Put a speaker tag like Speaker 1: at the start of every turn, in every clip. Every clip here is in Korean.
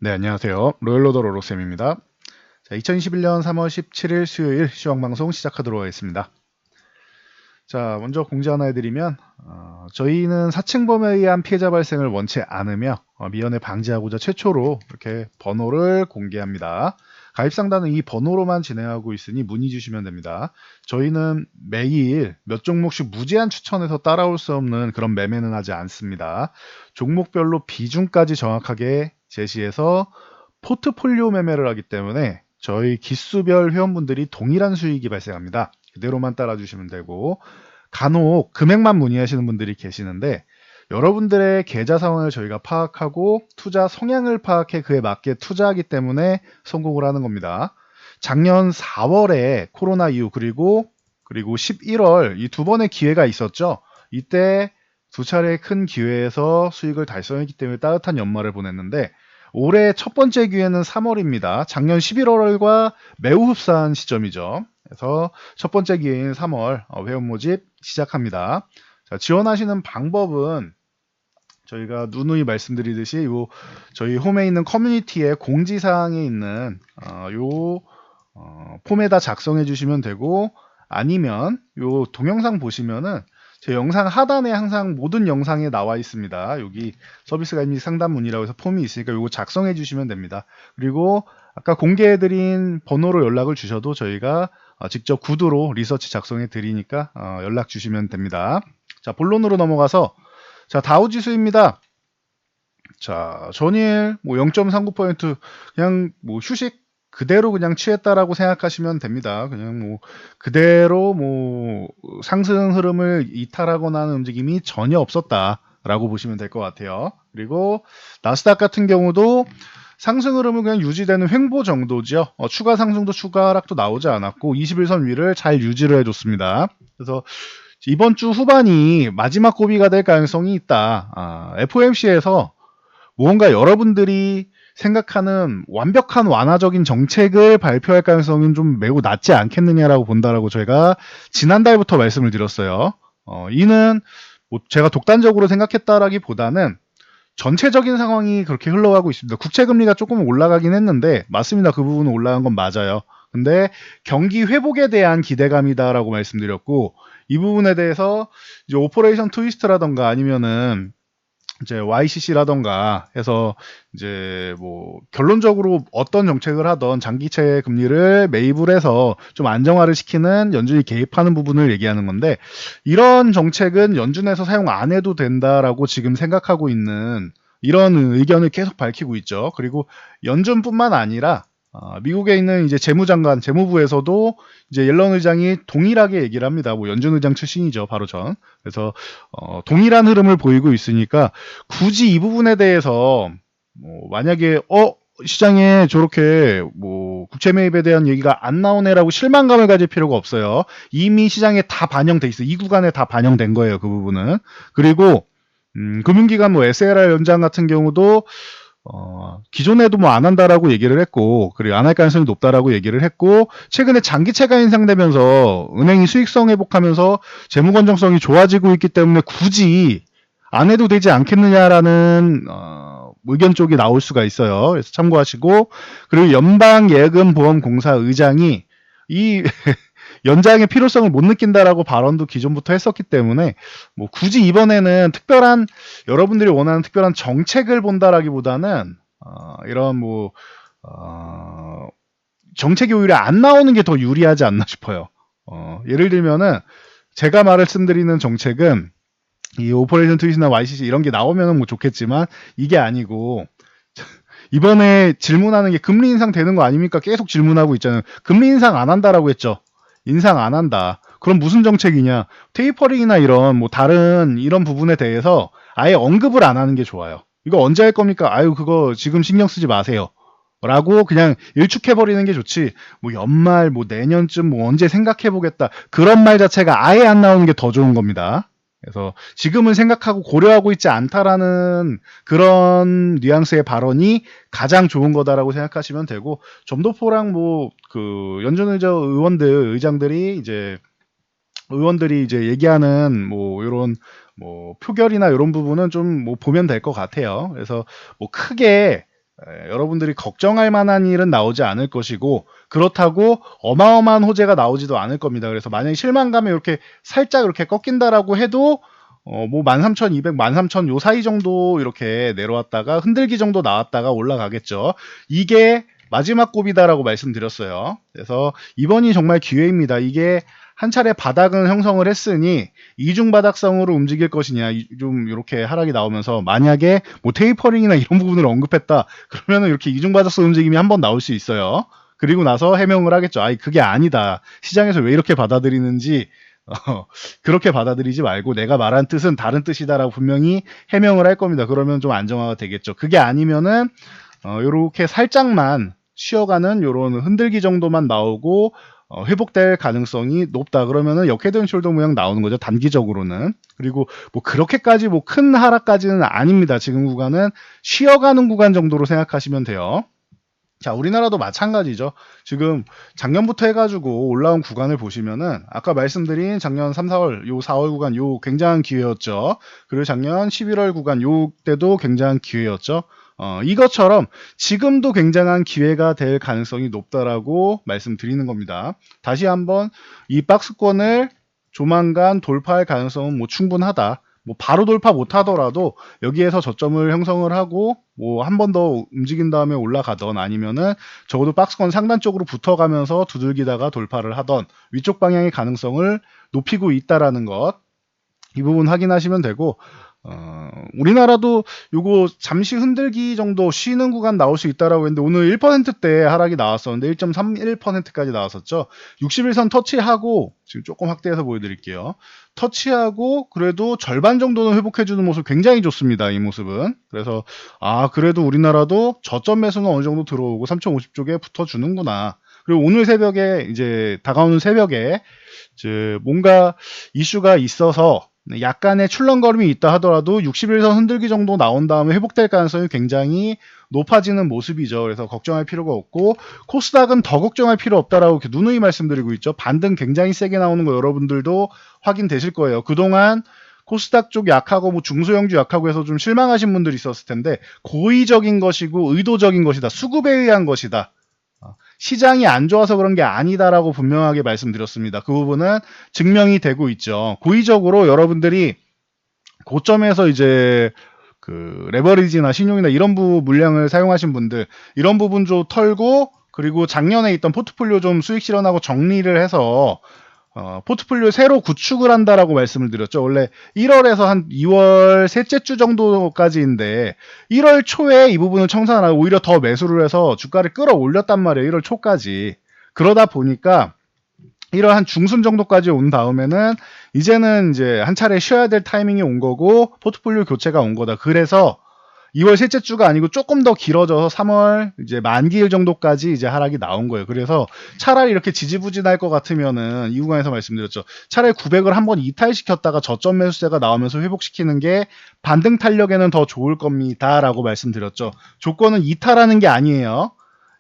Speaker 1: 네, 안녕하세요. 로열로더 로로쌤입니다. 자, 2021년 3월 17일 수요일 시황방송 시작하도록 하겠습니다. 자, 먼저 공지 하나 해드리면 저희는 사칭범에 의한 피해자 발생을 원치 않으며 미연에 방지하고자 최초로 이렇게 번호를 공개합니다. 가입 상담은 이 번호로만 진행하고 있으니 문의 주시면 됩니다. 저희는 매일 몇 종목씩 무제한 추천해서 따라올 수 없는 그런 매매는 하지 않습니다. 종목별로 비중까지 정확하게 제시해서 포트폴리오 매매를 하기 때문에 저희 기수별 회원분들이 동일한 수익이 발생합니다. 그대로만 따라주시면 되고, 간혹 금액만 문의하시는 분들이 계시는데 여러분들의 계좌 상황을 저희가 파악하고 투자 성향을 파악해 그에 맞게 투자하기 때문에 성공을 하는 겁니다. 작년 4월에 코로나 이후 그리고 11월 이 두 번의 기회가 있었죠. 이때 두 차례 큰 기회에서 수익을 달성했기 때문에 따뜻한 연말을 보냈는데, 올해 첫 번째 기회는 3월입니다. 작년 11월과 매우 흡사한 시점이죠. 그래서 첫 번째 기회인 3월 회원 모집 시작합니다. 자, 지원하시는 방법은 저희가 누누이 말씀드리듯이 저희 홈에 있는 커뮤니티에 공지사항에 있는 요 폼에다 작성해 주시면 되고, 아니면 요 동영상 보시면은 제 영상 하단에 항상 모든 영상에 나와 있습니다. 여기 서비스 가입 및 상담 문의라고 해서 폼이 있으니까 요거 작성해 주시면 됩니다. 그리고 아까 공개해 드린 번호로 연락을 주셔도 저희가 직접 구두로 리서치 작성해 드리니까 연락 주시면 됩니다. 자, 본론으로 넘어가서, 자, 다우지수입니다. 자, 전일 뭐 0.39% 그냥 뭐 휴식 그대로 그냥 취했다라고 생각하시면 됩니다. 그냥 뭐 그대로 뭐 상승 흐름을 이탈하거나 하는 움직임이 전혀 없었다라고 보시면 될 것 같아요. 그리고 나스닥 같은 경우도 상승 흐름은 그냥 유지되는 횡보 정도죠. 추가 상승도 추가 하락도 나오지 않았고 21선 위를 잘 유지를 해줬습니다. 그래서 이번 주 후반이 마지막 고비가 될 가능성이 있다. FOMC에서 무언가 여러분들이 생각하는 완벽한 완화적인 정책을 발표할 가능성은 좀 매우 낮지 않겠느냐라고 본다라고 저희가 지난달부터 말씀을 드렸어요. 이는 뭐 제가 독단적으로 생각했다라기보다는 전체적인 상황이 그렇게 흘러가고 있습니다. 국채금리가 조금 올라가긴 했는데, 맞습니다. 그 부분은 올라간 건 맞아요. 근데 경기 회복에 대한 기대감이다라고 말씀드렸고, 이 부분에 대해서 이제 오퍼레이션 트위스트라던가 아니면은 이제 YCC라던가 해서 이제 뭐 결론적으로 어떤 정책을 하던 장기채 금리를 매입을 해서 좀 안정화를 시키는 연준이 개입하는 부분을 얘기하는 건데, 이런 정책은 연준에서 사용 안 해도 된다라고 지금 생각하고 있는 이런 의견을 계속 밝히고 있죠. 그리고 연준뿐만 아니라 미국에 있는 이제 재무장관, 재무부에서도 이제 옐런 의장이 동일하게 얘기를 합니다. 뭐 연준 의장 출신이죠, 바로 전. 그래서 동일한 흐름을 보이고 있으니까 굳이 이 부분에 대해서 뭐 만약에 시장에 저렇게 뭐 국채 매입에 대한 얘기가 안 나오네라고 실망감을 가질 필요가 없어요. 이미 시장에 다 반영돼 있어. 이 구간에 다 반영된 거예요, 그 부분은. 그리고 금융기관 뭐 SLR 연장 같은 경우도 기존에도 뭐 안 한다라고 얘기를 했고, 그리고 안 할 가능성이 높다라고 얘기를 했고, 최근에 장기채가 인상되면서 은행이 수익성 회복하면서 재무 건전성이 좋아지고 있기 때문에 굳이 안 해도 되지 않겠느냐라는 의견 쪽이 나올 수가 있어요. 그래서 참고하시고, 그리고 연방예금보험공사 의장이 이 연장의 필요성을 못 느낀다라고 발언도 기존부터 했었기 때문에 뭐 굳이 이번에는 특별한 여러분들이 원하는 특별한 정책을 본다라기보다는 이런 뭐 정책이 오히려 안 나오는 게 더 유리하지 않나 싶어요. 예를 들면은 제가 말씀드리는 정책은 이 오퍼레이션 트윗이나 YCC 이런 게 나오면 뭐 좋겠지만, 이게 아니고 이번에 질문하는 게 금리 인상 되는 거 아닙니까? 계속 질문하고 있잖아요. 금리 인상 안 한다라고 했죠. 인상 안 한다. 그럼 무슨 정책이냐? 테이퍼링이나 이런 뭐 다른 이런 부분에 대해서 아예 언급을 안 하는 게 좋아요. 이거 언제 할 겁니까? 아유, 그거 지금 신경 쓰지 마세요. 라고 그냥 일축해버리는 게 좋지, 뭐 연말 뭐 내년쯤 뭐 언제 생각해보겠다 그런 말 자체가 아예 안 나오는 게 더 좋은 겁니다. 그래서 지금은 생각하고 고려하고 있지 않다라는 그런 뉘앙스의 발언이 가장 좋은 거다라고 생각하시면 되고, 점도포랑 뭐 그 연준의저 의원들이 이제 얘기하는 뭐 이런 뭐 표결이나 이런 부분은 좀 뭐 보면 될 것 같아요. 그래서 뭐 크게 여러분들이 걱정할 만한 일은 나오지 않을 것이고 그렇다고 어마어마한 호재가 나오지도 않을 겁니다. 그래서 만약에 실망감에 이렇게 살짝 이렇게 꺾인다라고 해도 뭐 13,200, 13,000 요 사이 정도 이렇게 내려왔다가 흔들기 정도 나왔다가 올라가겠죠. 이게 마지막 곱이다라고 말씀드렸어요. 그래서 이번이 정말 기회입니다. 이게 한 차례 바닥은 형성을 했으니 이중 바닥성으로 움직일 것이냐, 좀 이렇게 하락이 나오면서 만약에 뭐 테이퍼링이나 이런 부분을 언급했다 그러면은 이렇게 이중 바닥성 움직임이 한번 나올 수 있어요. 그리고 나서 해명을 하겠죠. 아이 그게 아니다. 시장에서 왜 이렇게 받아들이는지 그렇게 받아들이지 말고 내가 말한 뜻은 다른 뜻이다라고 분명히 해명을 할 겁니다. 그러면 좀 안정화가 되겠죠. 그게 아니면은 요렇게 살짝만 쉬어가는 요런 흔들기 정도만 나오고 회복될 가능성이 높다. 그러면은 역헤드앤 숄더 모양 나오는 거죠. 단기적으로는. 그리고 뭐 그렇게까지 뭐 큰 하락까지는 아닙니다. 지금 구간은 쉬어가는 구간 정도로 생각하시면 돼요. 자, 우리나라도 마찬가지죠. 지금 작년부터 해가지고 올라온 구간을 보시면은 아까 말씀드린 작년 3, 4월 요 4월 구간 요 굉장한 기회였죠. 그리고 작년 11월 구간 요 때도 굉장한 기회였죠. 이것처럼 지금도 굉장한 기회가 될 가능성이 높다라고 말씀드리는 겁니다. 다시 한번 이 박스권을 조만간 돌파할 가능성은 뭐 충분하다. 뭐 바로 돌파 못 하더라도 여기에서 저점을 형성을 하고 뭐 한 번 더 움직인 다음에 올라가던 아니면은 적어도 박스권 상단 쪽으로 붙어가면서 두들기다가 돌파를 하던 위쪽 방향의 가능성을 높이고 있다라는 것, 이 부분 확인하시면 되고 우리나라도 요거 잠시 흔들기 정도 쉬는 구간 나올 수 있다라고 했는데 오늘 1%대 하락이 나왔었는데 1.31%까지 나왔었죠. 61선 터치하고 지금 조금 확대해서 보여드릴게요. 터치하고 그래도 절반 정도는 회복해주는 모습 굉장히 좋습니다. 이 모습은. 그래서 그래도 우리나라도 저점 매수는 어느 정도 들어오고 3,050쪽에 붙어주는구나. 그리고 오늘 새벽에 이제 다가오는 새벽에 이제 뭔가 이슈가 있어서 약간의 출렁거림이 있다 하더라도 61선 흔들기 정도 나온 다음에 회복될 가능성이 굉장히 높아지는 모습이죠. 그래서 걱정할 필요가 없고 코스닥은 더 걱정할 필요 없다라고 이렇게 누누이 말씀드리고 있죠. 반등 굉장히 세게 나오는 거 여러분들도 확인되실 거예요. 그동안 코스닥 쪽 약하고 뭐 중소형주 약하고 해서 좀 실망하신 분들이 있었을 텐데 고의적인 것이고 의도적인 것이다. 수급에 의한 것이다. 시장이 안 좋아서 그런 게 아니다라고 분명하게 말씀드렸습니다. 그 부분은 증명이 되고 있죠. 고의적으로 여러분들이 고점에서 이제 그 레버리지나 신용이나 이런 물량을 사용하신 분들 이런 부분 좀 털고 그리고 작년에 있던 포트폴리오 좀 수익 실현하고 정리를 해서 포트폴리오 새로 구축을 한다라고 말씀을 드렸죠. 원래 1월에서 한 2월 셋째 주 정도까지인데 1월 초에 이 부분을 청산 안 하고 오히려 더 매수를 해서 주가를 끌어올렸단 말이에요. 1월 초까지. 그러다 보니까 1월 한 중순 정도까지 온 다음에는 이제는 이제 한 차례 쉬어야 될 타이밍이 온 거고 포트폴리오 교체가 온 거다. 그래서 2월 셋째 주가 아니고 조금 더 길어져서 3월 이제 만기일 정도까지 이제 하락이 나온 거예요. 그래서 차라리 이렇게 지지부진할 것 같으면은 이 구간에서 말씀드렸죠. 차라리 900을 한번 이탈시켰다가 저점 매수세가 나오면서 회복시키는 게 반등 탄력에는 더 좋을 겁니다라고 말씀드렸죠. 조건은 이탈하는 게 아니에요.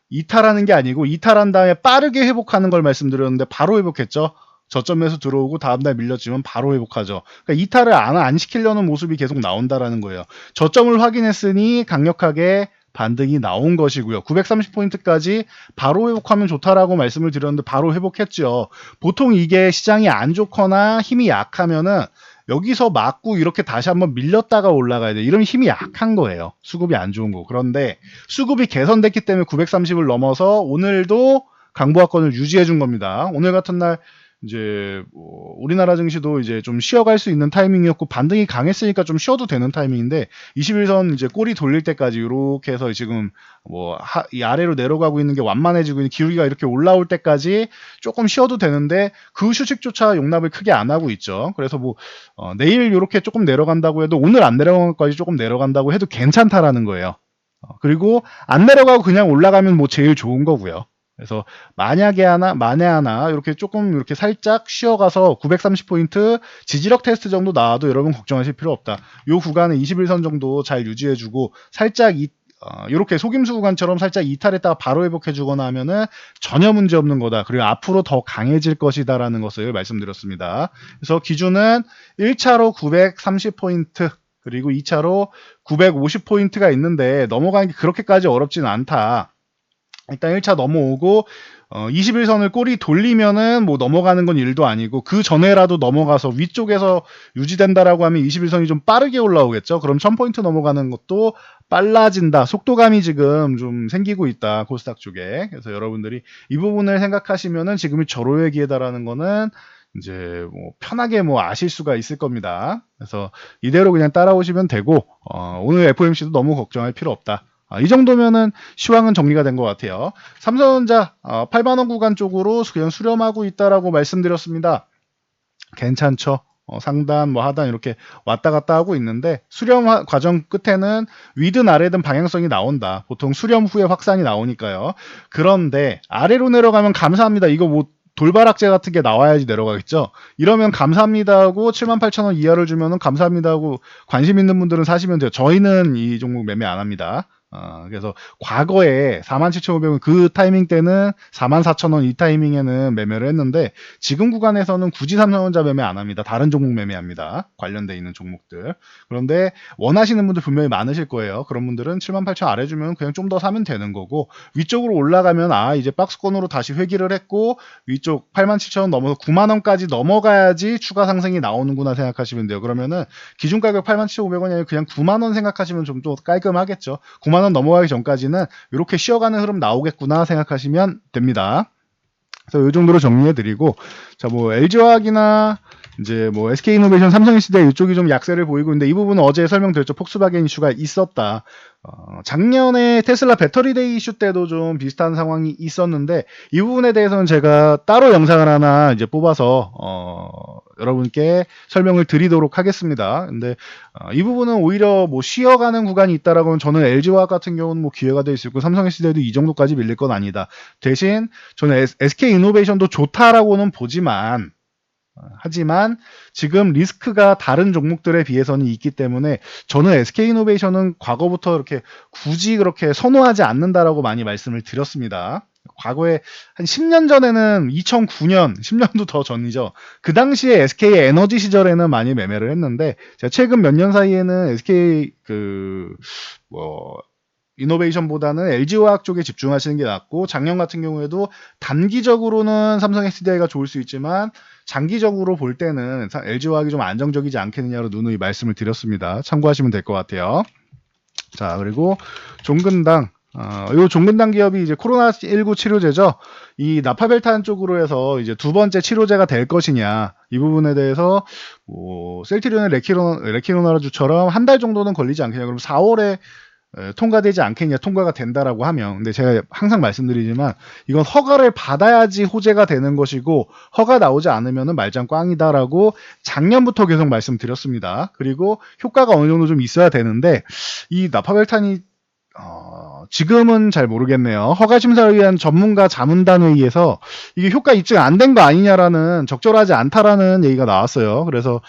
Speaker 1: 이탈하는 게 아니고 이탈한 다음에 빠르게 회복하는 걸 말씀드렸는데 바로 회복했죠. 저점 매수 들어오고 다음날 밀려지면 바로 회복하죠. 그러니까 이탈을 안 시키려는 모습이 계속 나온다라는 거예요. 저점을 확인했으니 강력하게 반등이 나온 것이고요. 930포인트까지 바로 회복하면 좋다라고 말씀을 드렸는데 바로 회복했죠. 보통 이게 시장이 안 좋거나 힘이 약하면은 여기서 맞고 이렇게 다시 한번 밀렸다가 올라가야 돼. 이러면 힘이 약한 거예요. 수급이 안 좋은 거. 그런데 수급이 개선됐기 때문에 930을 넘어서 오늘도 강보합권을 유지해 준 겁니다. 오늘 같은 날 이제 우리나라 증시도 이제 좀 쉬어갈 수 있는 타이밍이었고 반등이 강했으니까 좀 쉬어도 되는 타이밍인데 21선 이제 꼬리 돌릴 때까지 이렇게 해서 지금 이 아래로 내려가고 있는 게 완만해지고 있는 기울기가 이렇게 올라올 때까지 조금 쉬어도 되는데 그 휴식조차 용납을 크게 안 하고 있죠. 그래서 내일 이렇게 조금 내려간다고 해도 오늘 안 내려간 것까지 조금 내려간다고 해도 괜찮다라는 거예요. 그리고 안 내려가고 그냥 올라가면 뭐 제일 좋은 거고요. 그래서 만에 하나 이렇게 조금 이렇게 살짝 쉬어가서 930포인트 지지력 테스트 정도 나와도 여러분 걱정하실 필요 없다. 이 구간에 21선 정도 잘 유지해주고 살짝 이렇게 속임수 구간처럼 살짝 이탈했다가 바로 회복해주거나 하면은 전혀 문제 없는 거다. 그리고 앞으로 더 강해질 것이다라는 것을 말씀드렸습니다. 그래서 기준은 1차로 930포인트 그리고 2차로 950포인트가 있는데 넘어가는 게 그렇게까지 어렵진 않다. 일단 1차 넘어오고 21선을 꼬리 돌리면은 뭐 넘어가는 건 일도 아니고 그 전에라도 넘어가서 위쪽에서 유지된다라고 하면 21선이 좀 빠르게 올라오겠죠. 그럼 1000포인트 넘어가는 것도 빨라진다. 속도감이 지금 좀 생기고 있다. 코스닥 쪽에. 그래서 여러분들이 이 부분을 생각하시면은 지금이 절호의 기회다라는 거는 이제 뭐 편하게 뭐 아실 수가 있을 겁니다. 그래서 이대로 그냥 따라오시면 되고 오늘 FOMC도 너무 걱정할 필요 없다. 이 정도면은 시황은 정리가 된 것 같아요. 삼성전자 8만원 구간 쪽으로 그냥 수렴하고 있다라고 말씀드렸습니다. 괜찮죠? 상단 뭐 하단 이렇게 왔다 갔다 하고 있는데 수렴 과정 끝에는 위든 아래든 방향성이 나온다. 보통 수렴 후에 확산이 나오니까요. 그런데 아래로 내려가면 감사합니다. 이거 뭐 돌바락제 같은 게 나와야지 내려가겠죠. 이러면 감사합니다 하고 78,000원 이하를 주면은 감사합니다 하고 관심 있는 분들은 사시면 돼요. 저희는 이 종목 매매 안 합니다. 그래서 과거에 47,500원 그 타이밍 때는 44,000원 이 타이밍에는 매매를 했는데 지금 구간에서는 굳이 삼성전자 매매 안 합니다. 다른 종목 매매합니다. 관련돼 있는 종목들. 그런데 원하시는 분들 분명히 많으실 거예요. 그런 분들은 78,000원 아래 주면 그냥 좀 더 사면 되는 거고 위쪽으로 올라가면 이제 박스권으로 다시 회귀를 했고 위쪽 87,000원 넘어서 9만원까지 넘어가야지 추가 상승이 나오는구나 생각하시면 돼요. 그러면은 기준 가격 87,500원이 아니라 그냥 9만원 생각하시면 좀 더 깔끔하겠죠. 9만원 넘어가기 전까지는 이렇게 쉬어가는 흐름 나오겠구나 생각하시면 됩니다. 그래서 이 정도로 정리해드리고, 자, 뭐, LG화학이나, 이제 뭐, SK이노베이션, 삼성인시대 이쪽이 좀 약세를 보이고 있는데, 이 부분은 어제 설명드렸죠. 폭스바겐 이슈가 있었다. 작년에 테슬라 배터리데이 이슈 때도 좀 비슷한 상황이 있었는데, 이 부분에 대해서는 제가 따로 영상을 하나 이제 뽑아서, 여러분께 설명을 드리도록 하겠습니다. 근데, 이 부분은 오히려 뭐 쉬어가는 구간이 있다라고 하면 저는 LG화학 같은 경우는 뭐 기회가 될 수 있고, 삼성인시대도 이 정도까지 밀릴 건 아니다. 대신, 저는 SK이노베이션도 좋다라고는 보지만, 하지만 지금 리스크가 다른 종목들에 비해서는 있기 때문에 저는 SK이노베이션은 과거부터 이렇게 굳이 그렇게 선호하지 않는다라고 많이 말씀을 드렸습니다. 과거에 한 10년 전에는 2009년, 10년도 더 전이죠. 그 당시에 SK 에너지 시절에는 많이 매매를 했는데 제가 최근 몇 년 사이에는 SK 이노베이션보다는 LG화학 쪽에 집중하시는 게 낫고 작년 같은 경우에도 단기적으로는 삼성 SDI가 좋을 수 있지만 장기적으로 볼 때는 LG화학이 좀 안정적이지 않겠느냐로 누누이 말씀을 드렸습니다. 참고하시면 될 것 같아요. 자, 그리고 종근당. 이 종근당 기업이 이제 코로나19 치료제죠. 이 나파벨탄 쪽으로 해서 이제 두 번째 치료제가 될 것이냐. 이 부분에 대해서 뭐 셀트리온의 레키노나라주처럼 한 달 정도는 걸리지 않겠냐. 그럼 4월에 통과되지 않겠냐, 통과가 된다라고 하면. 근데 제가 항상 말씀드리지만 이건 허가를 받아야지 호재가 되는 것이고 허가 나오지 않으면 말짱 꽝이다라고 작년부터 계속 말씀드렸습니다. 그리고 효과가 어느 정도 좀 있어야 되는데 이 나파벨탄이 지금은 잘 모르겠네요. 허가 심사를 위한 전문가 자문단에 의해서 이게 효과 입증 안 된 거 아니냐라는 적절하지 않다라는 얘기가 나왔어요. 그래서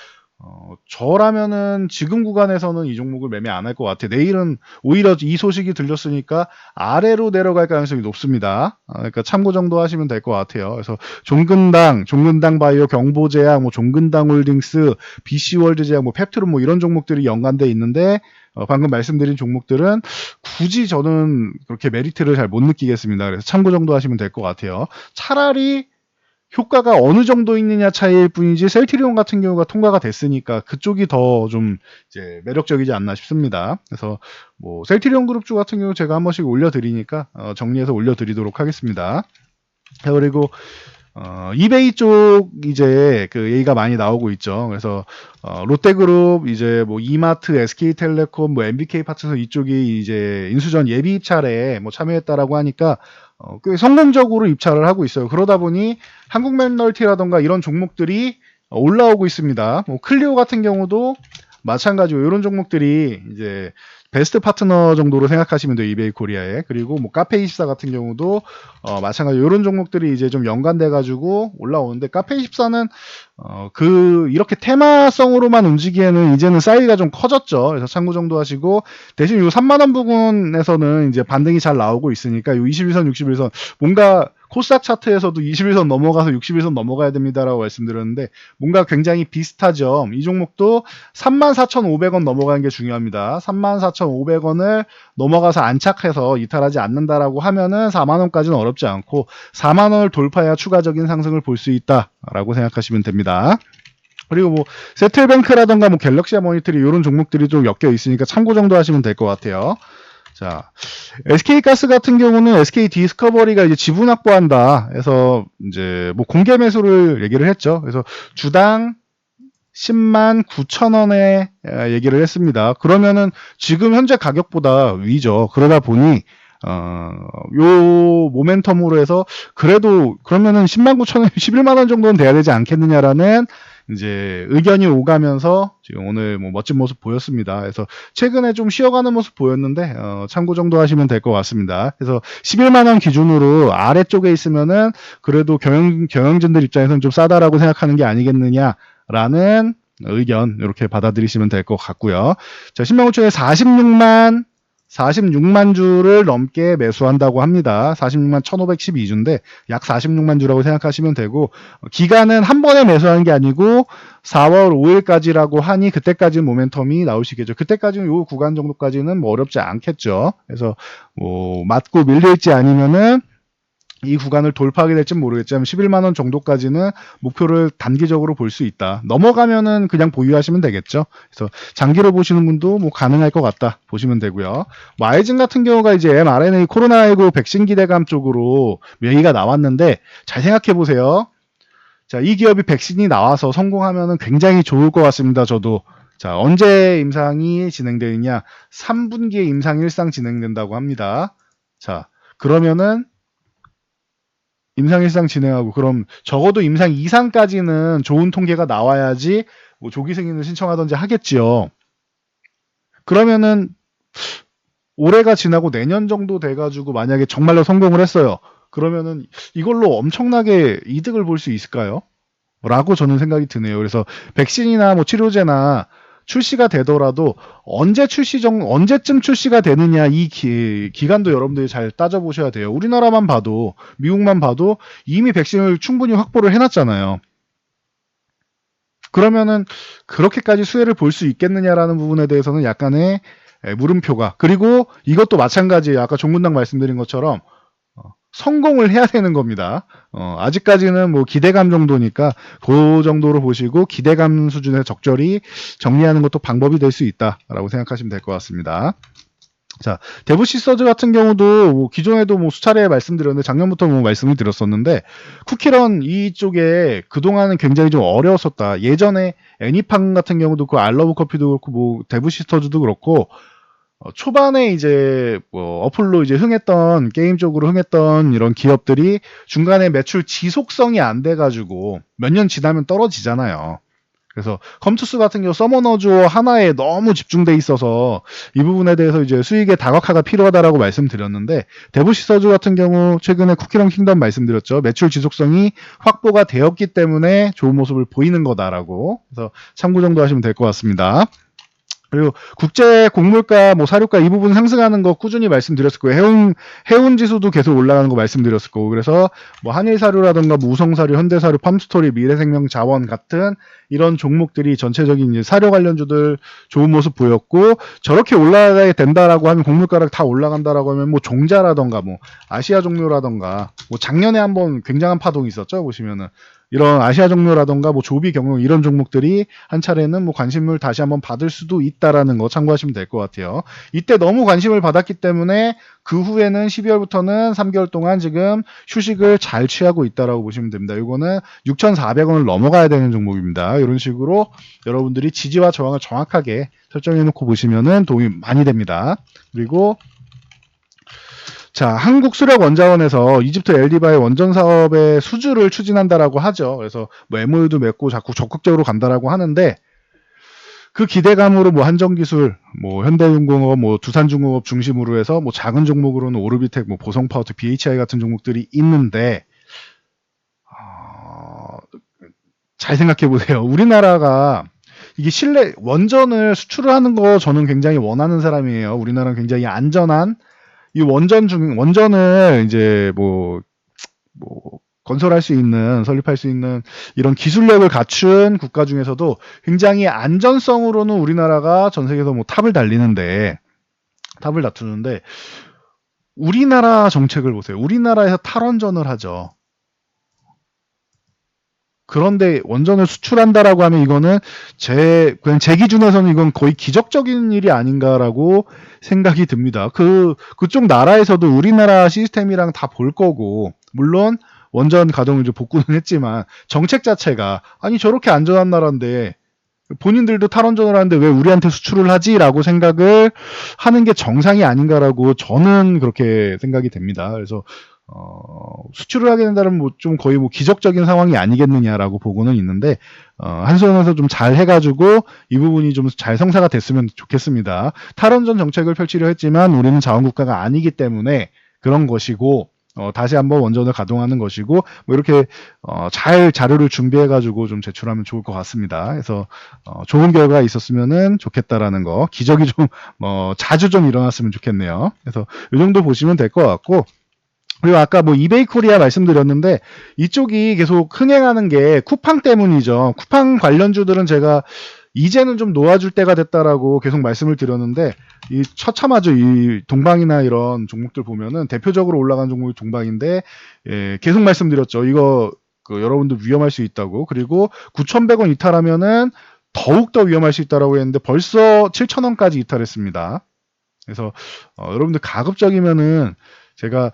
Speaker 1: 저라면은 지금 구간에서는 이 종목을 매매 안 할 것 같아요. 내일은 오히려 이 소식이 들렸으니까 아래로 내려갈 가능성이 높습니다. 그러니까 참고 정도 하시면 될 것 같아요. 그래서 종근당 바이오, 경보제약, 뭐 종근당 홀딩스, BC월드제약, 뭐 펩트론 뭐 이런 종목들이 연관돼 있는데 방금 말씀드린 종목들은 굳이 저는 그렇게 메리트를 잘 못 느끼겠습니다. 그래서 참고 정도 하시면 될 것 같아요. 차라리 효과가 어느 정도 있느냐 차이일 뿐이지 셀트리온 같은 경우가 통과가 됐으니까 그쪽이 더 좀 이제 매력적이지 않나 싶습니다. 그래서 뭐 셀트리온 그룹주 같은 경우 제가 한 번씩 올려드리니까 정리해서 올려드리도록 하겠습니다. 그리고 이베이 쪽 이제 그 얘기가 많이 나오고 있죠. 그래서 롯데그룹 이제 뭐 이마트, SK텔레콤, 뭐 MBK파트너 이쪽이 이제 인수전 예비 입찰에 뭐 참여했다라고 하니까 꽤 성공적으로 입찰을 하고 있어요. 그러다 보니 한국맨널티라던가 이런 종목들이 올라오고 있습니다. 뭐 클리오 같은 경우도 마찬가지고 이런 종목들이 이제 베스트 파트너 정도로 생각하시면 돼요. 이베이 코리아에. 그리고 뭐 카페24 같은 경우도 마찬가지로 이런 종목들이 이제 좀 연관돼 가지고 올라오는데 카페24는 이렇게 테마성으로만 움직이기에는 이제는 사이즈가 좀 커졌죠. 그래서 참고 정도 하시고 대신 이 3만 원 부근에서는 이제 반등이 잘 나오고 있으니까 이 21선, 61선 뭔가 코스닥 차트에서도 21선 넘어가서 61선 넘어가야 됩니다라고 말씀드렸는데 뭔가 굉장히 비슷하죠. 이 종목도 34,500원 넘어가는 게 중요합니다. 34,500원을 넘어가서 안착해서 이탈하지 않는다라고 하면은 4만원까지는 어렵지 않고 4만원을 돌파해야 추가적인 상승을 볼 수 있다라고 생각하시면 됩니다. 그리고 뭐 세틀뱅크라던가 뭐 갤럭시아 모니터리 이런 종목들이 좀 엮여 있으니까 참고 정도 하시면 될 것 같아요. 자, SK가스 같은 경우는 SK 디스커버리가 이제 지분 확보한다 해서 이제 뭐 공개 매수를 얘기를 했죠. 그래서 주당 10만 9천 원에 얘기를 했습니다. 그러면은 지금 현재 가격보다 위죠. 그러다 보니 요 모멘텀으로 해서 그래도 그러면은 10만 9천 원, 11만 원 정도는 돼야 되지 않겠느냐라는 이제 의견이 오가면서 지금 오늘 뭐 멋진 모습 보였습니다. 그래서 최근에 좀 쉬어가는 모습 보였는데 참고 정도 하시면 될 것 같습니다. 그래서 11만 원 기준으로 아래쪽에 있으면은 그래도 경영진들 입장에서는 좀 싸다라고 생각하는 게 아니겠느냐라는 의견 이렇게 받아들이시면 될 것 같고요. 자, 10만 9천에 46만 주를 넘게 매수한다고 합니다. 46만 1512주인데 약 46만 주라고 생각하시면 되고 기간은 한 번에 매수하는 게 아니고 4월 5일까지라고 하니 그때까지는 모멘텀이 나올 수 있겠죠. 그때까지는 요 구간 정도까지는 뭐 어렵지 않겠죠. 그래서 뭐 맞고 밀릴지 아니면은 이 구간을 돌파하게 될지는 모르겠지만 11만 원 정도까지는 목표를 단기적으로 볼 수 있다. 넘어가면은 그냥 보유하시면 되겠죠. 그래서 장기로 보시는 분도 뭐 가능할 것 같다 보시면 되고요. 뭐 아이즌 같은 경우가 이제 mRNA 코로나19 백신 기대감 쪽으로 얘기가 나왔는데 잘 생각해 보세요. 자, 이 기업이 백신이 나와서 성공하면은 굉장히 좋을 것 같습니다. 저도. 자, 언제 임상이 진행되느냐? 3분기에 임상 1상 진행된다고 합니다. 자, 그러면은 임상 1상 진행하고 그럼 적어도 임상 2상까지는 좋은 통계가 나와야지 뭐 조기 승인을 신청하든지 하겠지요. 그러면은 올해가 지나고 내년 정도 돼가지고 만약에 정말로 성공을 했어요. 그러면은 이걸로 엄청나게 이득을 볼 수 있을까요? 라고 저는 생각이 드네요. 그래서 백신이나 뭐 치료제나 출시가 되더라도 언제쯤 출시가 되느냐 이 기간도 여러분들이 잘 따져보셔야 돼요. 우리나라만 봐도 미국만 봐도 이미 백신을 충분히 확보를 해놨잖아요. 그러면은 그렇게까지 수혜를 볼 수 있겠느냐라는 부분에 대해서는 약간의 물음표가. 그리고 이것도 마찬가지예요. 아까 종군당 말씀드린 것처럼 성공을 해야 되는 겁니다. 아직까지는 뭐 기대감 정도니까 그 정도로 보시고 기대감 수준에 적절히 정리하는 것도 방법이 될 수 있다라고 생각하시면 될 것 같습니다. 자, 데브시서즈 같은 경우도 뭐 기존에도 뭐 수차례 말씀드렸는데 작년부터 뭐 말씀을 드렸었는데 쿠키런 이쪽에 그동안은 굉장히 좀 어려웠었다. 예전에 애니팡 같은 경우도 그 알러브 커피도 그렇고 뭐 데브시스터즈도 그렇고 초반에 이제 뭐 어플로 이제 흥했던 게임 쪽으로 흥했던 이런 기업들이 중간에 매출 지속성이 안 돼가지고 몇 년 지나면 떨어지잖아요. 그래서 컴투스 같은 경우 서머너즈어 하나에 너무 집중돼 있어서 이 부분에 대해서 이제 수익의 다각화가 필요하다라고 말씀드렸는데 데브시서즈 같은 경우 최근에 쿠키런 킹덤 말씀드렸죠. 매출 지속성이 확보가 되었기 때문에 좋은 모습을 보이는 거다라고. 그래서 참고 정도 하시면 될 것 같습니다. 그리고 국제 곡물가, 뭐 사료가 이 부분 상승하는 거 꾸준히 말씀드렸을 거예요. 해운 지수도 계속 올라가는 거 말씀드렸을 거고. 그래서 뭐 한일사료라든가 뭐 우성사료, 현대사료, 팜스토리, 미래생명자원 같은 이런 종목들이 전체적인 이제 사료 관련주들 좋은 모습 보였고, 저렇게 올라가야 된다라고 하면 곡물가락 다 올라간다라고 하면 뭐 종자라든가 뭐 아시아 종료라든가 뭐 작년에 한번 굉장한 파동이 있었죠. 보시면은 이런 아시아 종료라던가 뭐 조비 경영 이런 종목들이 한 차례는 뭐 관심을 다시 한번 받을 수도 있다라는 거 참고하시면 될 것 같아요. 이때 너무 관심을 받았기 때문에 그 후에는 12월부터는 3개월 동안 지금 휴식을 잘 취하고 있다라고 보시면 됩니다. 이거는 6,400원을 넘어가야 되는 종목입니다. 이런 식으로 여러분들이 지지와 저항을 정확하게 설정해 놓고 보시면은 도움이 많이 됩니다. 그리고 자, 한국수력원자원에서 이집트 엘디바의 원전 사업의 수주를 추진한다라고 하죠. 그래서 뭐 MOU도 맺고 자꾸 적극적으로 간다라고 하는데 그 기대감으로 뭐 한전기술, 뭐 현대중공업, 뭐 두산중공업 중심으로 해서 뭐 작은 종목으로는 오르비텍, 뭐 보성파워텍, BHI 같은 종목들이 있는데 잘 생각해 보세요. 우리나라가 이게 원전을 수출을 하는 거 저는 굉장히 원하는 사람이에요. 우리나라는 굉장히 안전한 이 원전을 이제 뭐 뭐 건설할 수 있는, 설립할 수 있는 이런 기술력을 갖춘 국가 중에서도 굉장히 안전성으로는 우리나라가 전 세계에서 뭐 탑을 다투는데 우리나라 정책을 보세요. 우리나라에서 탈원전을 하죠. 그런데 원전을 수출한다라고 하면 이거는 그냥 제 기준에서는 이건 거의 기적적인 일이 아닌가라고 생각이 듭니다. 그쪽 나라에서도 우리나라 시스템이랑 다 볼 거고, 물론 원전 가동을 이제 복구는 했지만 정책 자체가 아니 저렇게 안전한 나라인데 본인들도 탈원전을 하는데 왜 우리한테 수출을 하지라고 생각을 하는 게 정상이 아닌가라고 저는 그렇게 생각이 됩니다. 그래서 수출을 하게 된다면 뭐 좀 거의 뭐 기적적인 상황이 아니겠느냐라고 보고는 있는데 한수원에서 좀 잘 해가지고 이 부분이 좀 잘 성사가 됐으면 좋겠습니다. 탈원전 정책을 펼치려 했지만 우리는 자원국가가 아니기 때문에 그런 것이고 다시 한번 원전을 가동하는 것이고 뭐 이렇게 잘 자료를 준비해가지고 좀 제출하면 좋을 것 같습니다. 그래서 좋은 결과가 있었으면 좋겠다라는 거, 기적이 좀 자주 좀 일어났으면 좋겠네요. 그래서 이 정도 보시면 될 것 같고. 그리고 아까 뭐 이베이 코리아 말씀드렸는데 이쪽이 계속 흥행하는 게 쿠팡 때문이죠. 쿠팡 관련주들은 제가 이제는 좀 놓아줄 때가 됐다라고 계속 말씀을 드렸는데 이 처참하죠. 이 동방이나 이런 종목들 보면은 대표적으로 올라간 종목이 동방인데 계속 말씀드렸죠. 이거 여러분들 위험할 수 있다고. 그리고 9,100원 이탈하면은 더욱더 위험할 수 있다라고 했는데 벌써 7,000원까지 이탈했습니다. 그래서 여러분들 가급적이면은 제가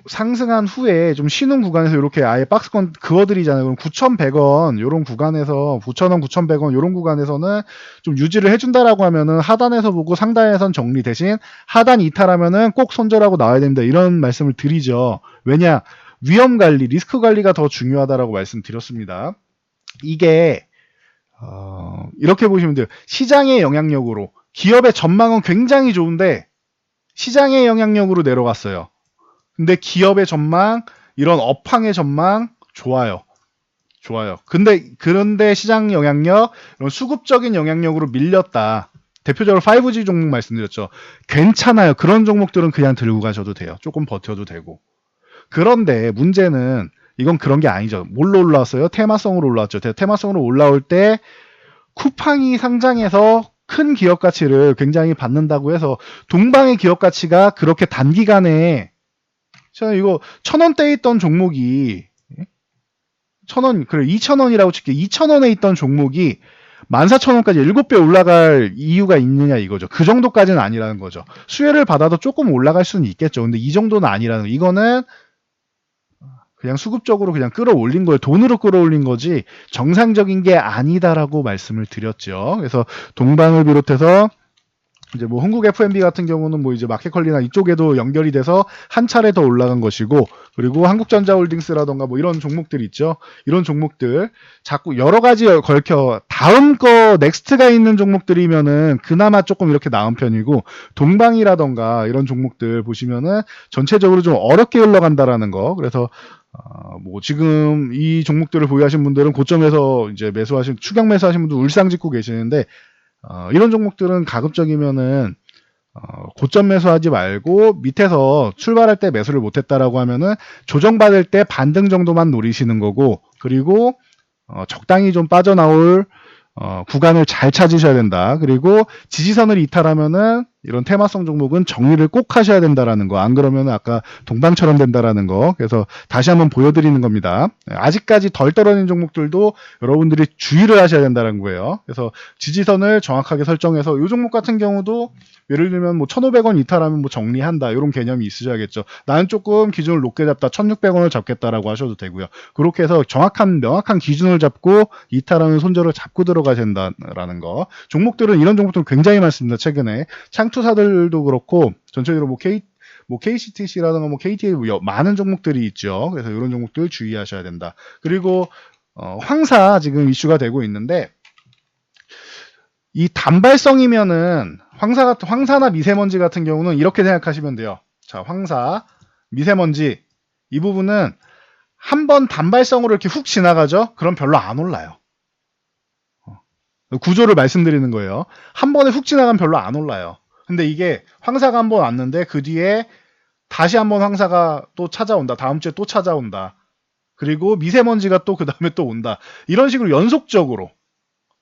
Speaker 1: 상승한 후에 좀 쉬는 구간에서 이렇게 아예 박스권 그어드리잖아요. 그럼 9,100원 이런 구간에서 9,000원, 9,100원 이런 구간에서는 좀 유지를 해준다라고 하면은 하단에서 보고 상단에선 정리 대신 하단 이탈하면은 꼭 손절하고 나와야 됩니다. 이런 말씀을 드리죠. 왜냐 위험 관리, 리스크 관리가 더 중요하다라고 말씀드렸습니다. 이게 이렇게 보시면 돼요. 시장의 영향력으로 기업의 전망은 굉장히 좋은데 시장의 영향력으로 내려갔어요. 근데 기업의 전망, 이런 업황의 전망 좋아요. 그런데 시장 영향력, 이런 수급적인 영향력으로 밀렸다. 대표적으로 5G 종목 말씀드렸죠. 괜찮아요. 그런 종목들은 그냥 들고 가셔도 돼요. 조금 버텨도 되고. 그런데 문제는 이건 그런 게 아니죠. 뭘로 올라왔어요? 테마성으로 올라왔죠. 테마성으로 올라올 때 쿠팡이 상장해서 큰 기업 가치를 굉장히 받는다고 해서 동방의 기업 가치가 그렇게 단기간에 저는 이거 1,000원대에 있던 종목이 1,000원, 그래 2,000원이라고 칠게 2,000원에 있던 종목이 14,000원까지 7배 올라갈 이유가 있느냐 이거죠. 그 정도까지는 아니라는 거죠. 수혜를 받아도 조금 올라갈 수는 있겠죠. 근데 이 정도는 아니라는 거. 이거는 그냥 수급적으로 그냥 끌어올린 거예요. 돈으로 끌어올린 거지 정상적인 게 아니다라고 말씀을 드렸죠. 그래서 동방을 비롯해서 이제 뭐 흥국 F&B 같은 경우는 뭐 이제 마켓컬리나 이쪽에도 연결이 돼서 한 차례 더 올라간 것이고 그리고 한국전자홀딩스라던가 뭐 이런 종목들 있죠. 이런 종목들 자꾸 여러 가지 걸켜 다음 거 넥스트가 있는 종목들이면은 그나마 조금 이렇게 나은 편이고 동방이라던가 이런 종목들 보시면은 전체적으로 좀 어렵게 흘러간다라는 거. 그래서 뭐 지금 이 종목들을 보유하신 분들은 고점에서 이제 추격 매수하신 분들 울상 짓고 계시는데 이런 종목들은 가급적이면은 고점 매수하지 말고 밑에서 출발할 때 매수를 못했다라고 하면은 조정받을 때 반등 정도만 노리시는 거고 그리고 적당히 좀 빠져나올 구간을 잘 찾으셔야 된다. 그리고 지지선을 이탈하면은 이런 테마성 종목은 정리를 꼭 하셔야 된다라는 거. 안 그러면 아까 동방처럼 된다라는 거. 그래서 다시 한번 보여드리는 겁니다. 아직까지 덜 떨어진 종목들도 여러분들이 주의를 하셔야 된다는 거예요. 그래서 지지선을 정확하게 설정해서 이 종목 같은 경우도 예를 들면 뭐 1,500원 이탈하면 뭐 정리한다 이런 개념이 있으셔야겠죠. 나는 조금 기준을 높게 잡다 1,600원을 잡겠다라고 하셔도 되고요. 그렇게 해서 명확한 기준을 잡고 이탈하는 손절을 잡고 들어가야 된다라는 거. 종목들은 이런 종목들은 굉장히 많습니다. 최근에 창투사들도 그렇고 전체적으로 뭐 KCTC라든가 뭐 KTA 많은 종목들이 있죠. 그래서 이런 종목들 주의하셔야 된다. 그리고 황사 지금 이슈가 되고 있는데 이 단발성이면은 황사나 미세먼지 같은 경우는 이렇게 생각하시면 돼요. 자, 황사, 미세먼지 이 부분은 한번 단발성으로 이렇게 훅 지나가죠. 그럼 별로 안 올라요. 구조를 말씀드리는 거예요. 한 번에 훅 지나가면 별로 안 올라요. 근데 이게 황사가 한 번 왔는데 그 뒤에 다시 한번 황사가 또 찾아온다. 다음 주에 또 찾아온다. 그리고 미세먼지가 또 그 다음에 또 온다. 이런 식으로 연속적으로.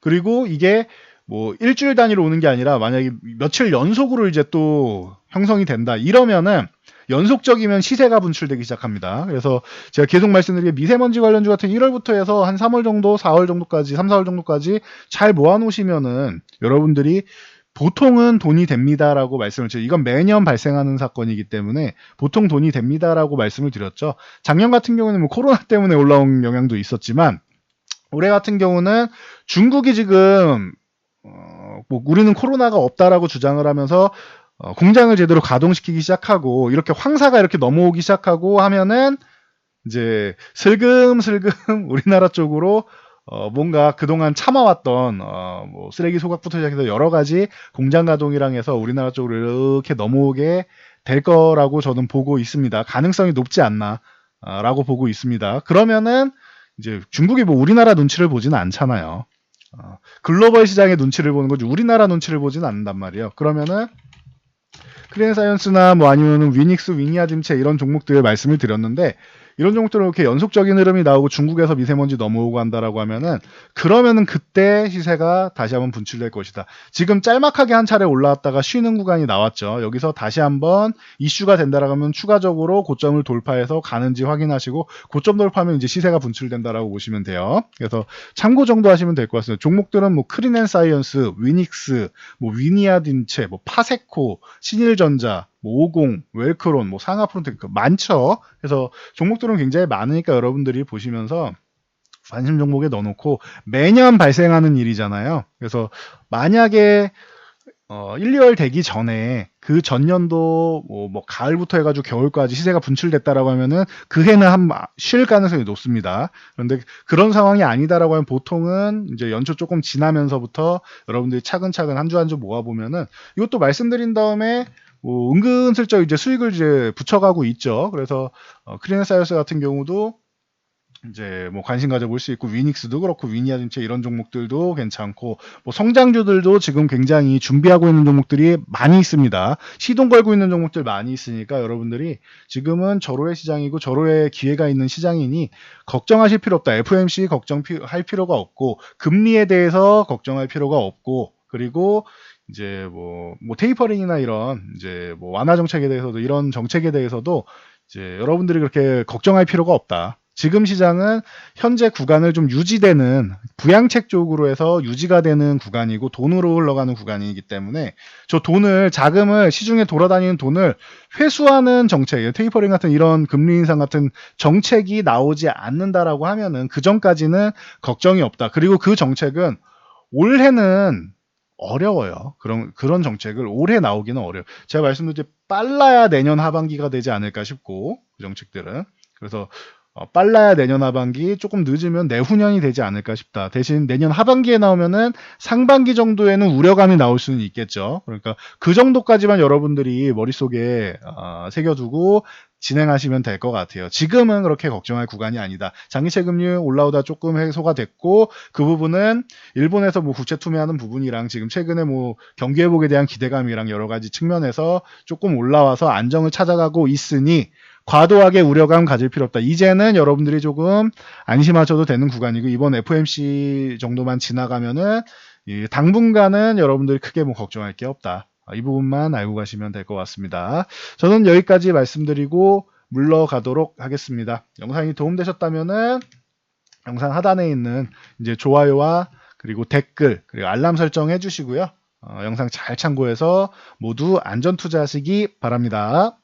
Speaker 1: 그리고 이게 뭐 일주일 단위로 오는 게 아니라 만약에 며칠 연속으로 이제 또 형성이 된다. 이러면은 연속적이면 시세가 분출되기 시작합니다. 그래서 제가 계속 말씀드린 게 미세먼지 관련주 같은 1월부터 해서 한 3월 정도, 4월 정도까지, 3, 4월 정도까지 잘 모아놓으시면은 여러분들이 보통은 돈이 됩니다라고 말씀을 드렸죠. 이건 매년 발생하는 사건이기 때문에 보통 돈이 됩니다라고 말씀을 드렸죠. 작년 같은 경우는 뭐 코로나 때문에 올라온 영향도 있었지만 올해 같은 경우는 중국이 지금 뭐 우리는 코로나가 없다라고 주장을 하면서 공장을 제대로 가동시키기 시작하고 이렇게 황사가 이렇게 넘어오기 시작하고 하면은 이제 슬금슬금 우리나라 쪽으로 뭔가 그동안 참아왔던 뭐 쓰레기 소각부터 시작해서 여러 가지 공장 가동이랑 해서 우리나라 쪽으로 이렇게 넘어오게 될 거라고 저는 보고 있습니다. 가능성이 높지 않나 라고 보고 있습니다. 그러면은 이제 중국이 뭐 우리나라 눈치를 보지는 않잖아요. 글로벌 시장의 눈치를 보는 거지 우리나라 눈치를 보지는 않는단 말이에요. 그러면은 크리엔사이언스나 뭐 아니면은 위닉스, 위니아dim체 이런 종목들 말씀을 드렸는데 이런 종목들은 이렇게 연속적인 흐름이 나오고 중국에서 미세먼지 넘어오고 한다라고 하면은 그러면은 그때 시세가 다시 한번 분출될 것이다. 지금 짤막하게 한 차례 올라왔다가 쉬는 구간이 나왔죠. 여기서 다시 한번 이슈가 된다라고 하면 추가적으로 고점을 돌파해서 가는지 확인하시고 고점 돌파하면 이제 시세가 분출된다라고 보시면 돼요. 그래서 참고 정도 하시면 될 것 같습니다. 종목들은 뭐 크리넨사이언스, 위닉스, 뭐 위니아딘체, 뭐 파세코, 신일전자, 뭐 오공, 웰크론, 뭐 상하프론텍 많죠. 그래서 종목들은 굉장히 많으니까 여러분들이 보시면서 관심 종목에 넣어놓고 매년 발생하는 일이잖아요. 그래서 만약에 1, 2월 되기 전에 그 전년도 뭐 가을부터 해가지고 겨울까지 시세가 분출됐다라고 하면은 그 해는 한 쉴 가능성이 높습니다. 그런데 그런 상황이 아니다라고 하면 보통은 이제 연초 조금 지나면서부터 여러분들이 차근차근 한 주 한 주 모아보면은 이것도 말씀드린 다음에 뭐 은근슬쩍 이제 수익을 이제 붙여가고 있죠. 그래서 크리넨사이언스 같은 경우도 이제 뭐 관심 가져볼 수 있고 위닉스도 그렇고 위니아딘체 이런 종목들도 괜찮고 뭐 성장주들도 지금 굉장히 준비하고 있는 종목들이 많이 있습니다. 시동 걸고 있는 종목들 많이 있으니까 여러분들이 지금은 절호의 시장이고 절호의 기회가 있는 시장이니 걱정하실 필요 없다. FOMC 걱정할 필요가 없고 금리에 대해서 걱정할 필요가 없고 그리고 이제 뭐 테이퍼링이나 이런 이제 뭐 완화 정책에 대해서도 이런 정책에 대해서도 이제 여러분들이 그렇게 걱정할 필요가 없다. 지금 시장은 현재 구간을 좀 유지되는 부양책 쪽으로 해서 유지가 되는 구간이고 돈으로 흘러가는 구간이기 때문에 저 돈을 자금을 시중에 돌아다니는 돈을 회수하는 정책, 테이퍼링 같은 이런 금리 인상 같은 정책이 나오지 않는다라고 하면은 그 전까지는 걱정이 없다. 그리고 그 정책은 올해는 어려워요. 그런 정책을 올해 나오기는 어려워요. 제가 말씀드린 빨라야 내년 하반기가 되지 않을까 싶고 그 정책들은 그래서 빨라야 내년 하반기, 조금 늦으면 내후년이 되지 않을까 싶다. 대신 내년 하반기에 나오면은 상반기 정도에는 우려감이 나올 수는 있겠죠. 그러니까 그 정도까지만 여러분들이 머릿속에 새겨두고 진행하시면 될 것 같아요. 지금은 그렇게 걱정할 구간이 아니다. 장기채 금리 올라오다 조금 해소가 됐고 그 부분은 일본에서 뭐 국채 투매하는 부분이랑 지금 최근에 뭐 경기 회복에 대한 기대감이랑 여러 가지 측면에서 조금 올라와서 안정을 찾아가고 있으니 과도하게 우려감 가질 필요 없다. 이제는 여러분들이 조금 안심하셔도 되는 구간이고 이번 FOMC 정도만 지나가면은 당분간은 여러분들이 크게 뭐 걱정할 게 없다. 이 부분만 알고 가시면 될 것 같습니다. 저는 여기까지 말씀드리고 물러가도록 하겠습니다. 영상이 도움되셨다면은 영상 하단에 있는 이제 좋아요와 그리고 댓글 그리고 알람 설정 해주시고요. 영상 잘 참고해서 모두 안전 투자하시기 바랍니다.